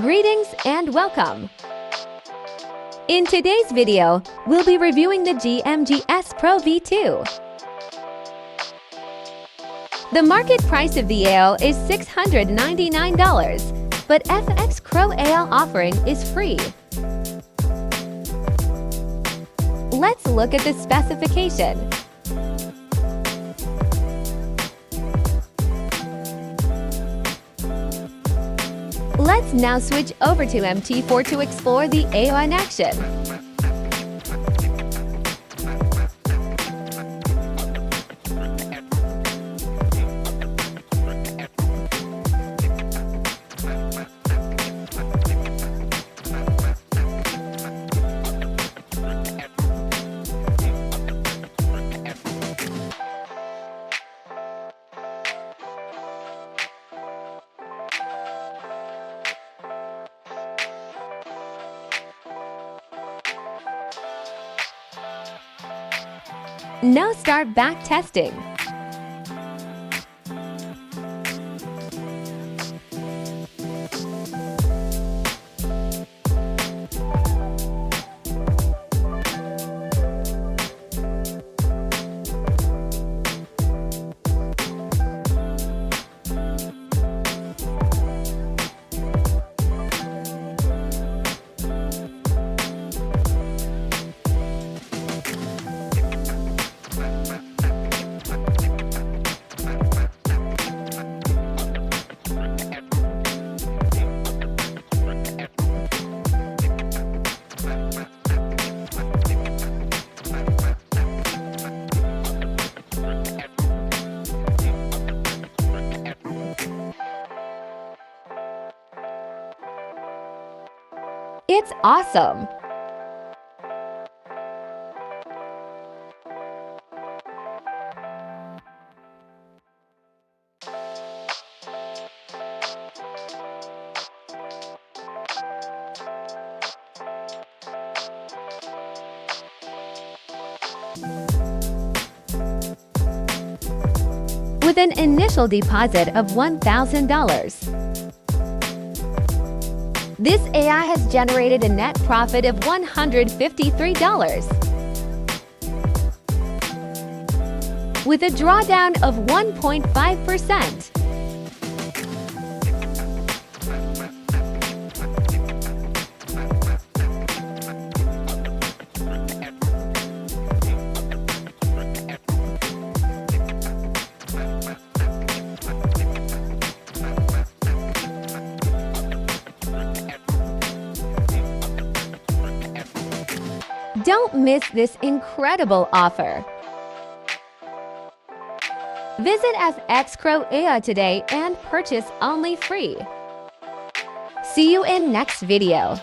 Greetings and welcome! In today's video, we'll be reviewing the GMGS PRO V2. The market price of the AL is $699, but FX Pro AL offering is free. Let's look at the specification. Let's now switch over to MT4 to explore the AO in action. Now start back testing. It's awesome! With an initial deposit of $1,000. This AI has generated a net profit of $153, with a drawdown of 1.5%. Don't miss this incredible offer. Visit FX Pro EA today and purchase only free. See you in next video.